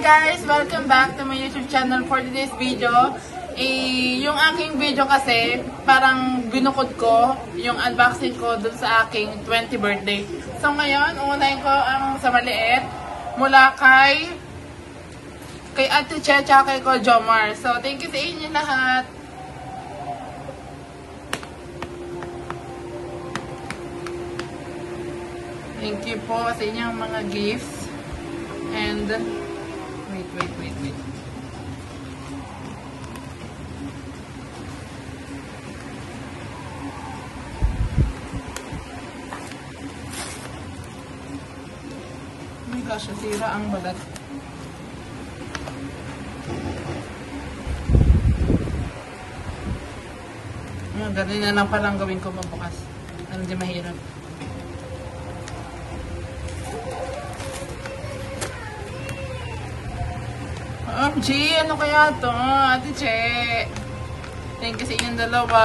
guys! Welcome back to my YouTube channel for today's video. Yung aking video kasi, parang binukod ko yung unboxing ko dun sa aking 20 birthday. So ngayon, unahin ko ang sa maliit mula kay Ate Che at kay ko Jomar. So thank you sa inyo lahat. Thank you po sa inyong mga gifts. And wait. Oh my gosh, nasira ang balat. Ganun na lang palang gawin ko mabukas. Hindi mahirap. OMG, ano kaya to? Ate Che. Thank you sa inyong dalawa.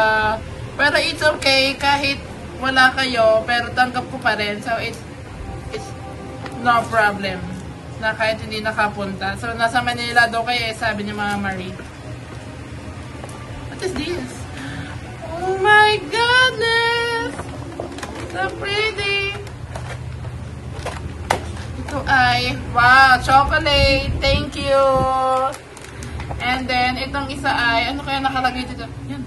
Pero it's okay kahit wala kayo, pero tanggap ko pa rin. So it's no problem. Na kahit hindi nakapunta. So nasa Manila daw kayo, sabi ni Mama Marie. What is this? Oh my goodness! So pretty! Ito ay, wow, chocolate! Thank you! And then, itong isa ay, ano kaya nakalagay dito? Yan.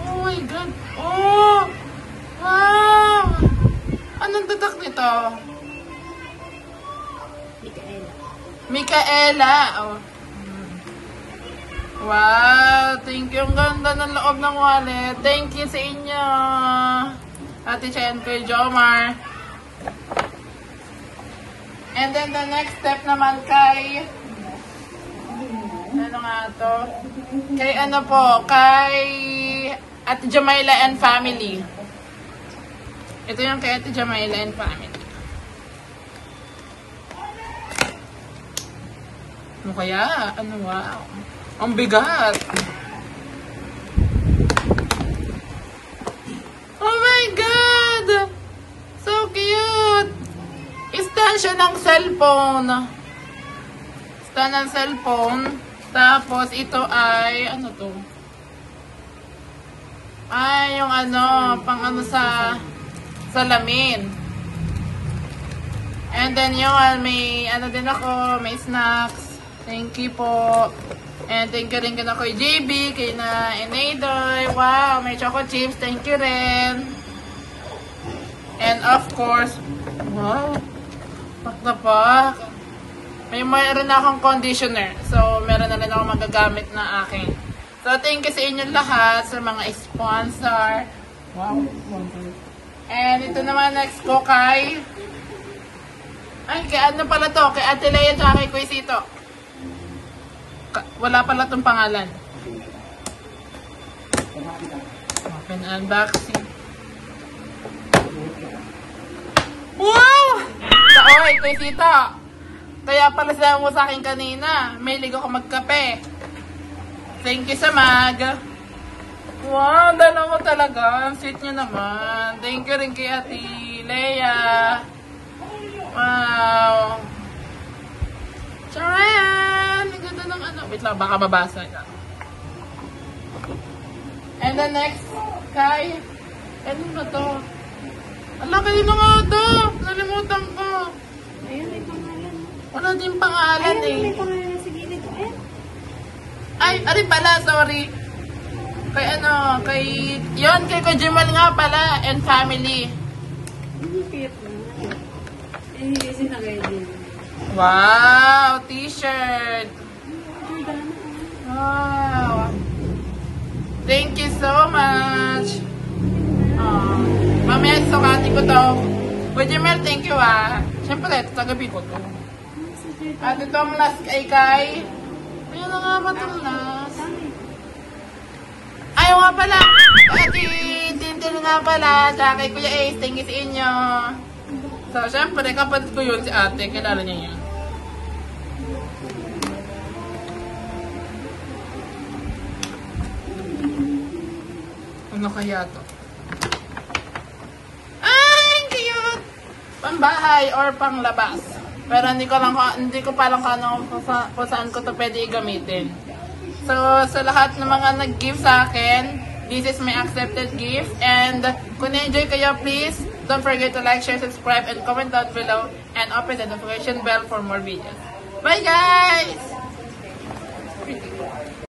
Oh my God! Oh! Wow! Anong tatak nito? Micaela! Oh. Wow! Thank you. Ang ganda ng loob ng wallet. Thank you sa inyo. Ate Che and kay Jomar. And then the next step naman kay ano nga to? Kay ano po? Kay Ate Jamaila and family. Ito yung kay Ate Jamaila and family. Ano kaya? Ano wow? Ang bigat. Oh my God! So cute! Stand siya ng cellphone. Stand ng cellphone. Tapos ito ay, ano to? Ay, yung ano, pang ano sa salamin. And then yung may, ano din ako, may snacks. Thank you po. And thank you rin kina kay JB, kay na Enadoy. Wow, may choco chips. Thank you rin. And of course, wow, pak na pak. Mayroon na akong conditioner. So, meron na rin akong magagamit na akin. So, thank you sa inyo lahat, sa mga sponsor. Wow. And ito naman next ko kay ano pala to? Kay Ate Lea at kay Kuisito. Wala pala itong pangalan. Open unboxing. Wow! Oy, Kuisito. Kaya pala sila mo sa akin kanina. May ligo ko magkape. Thank you sa mag. Wow, dala mo talaga. Ang sweet nyo naman. Thank you rin kay Ate Lea. Wow. Charan! Ang ganda ng ano. Wait lang, baka mabasa ka. And the next, kay... Ano ba to? Ala, kayo na nga to. Nalimutan ko. Ayun, may pangalan. Wala din pangalan eh. Ayun, may pangalan sa gilid. Ayun. Ay, ari pala, sorry. Kay ano, kay... Yon, kay Kojimal nga pala. And family. Hindi cute na. Eh, kasi nag-edit. Wow! T-shirt! Wow! Thank you so much! Mamaya sukati ko to. Kojimal, thank you ah. Siyempre, ito tagabi ko to. At itong last kay... Ayun na nga ba itong last? Ayaw nga pala! Ate Tintin nga pala. Tsaka kay Kuya Ace, thank you sa inyo. So, syempre, kapatid ko yun si ate. Kilala niya yun. Ano kaya to? Ay, cute! pambahay or panglabas. Pero hindi ko pa lang kung saan ko to pwede gamitin. So, sa lahat ng mga nag-give sa akin, this is my accepted gift. And kung na-enjoy kayo, please don't forget to like, share, subscribe, and comment down below. And open the notification bell for more videos. Bye guys!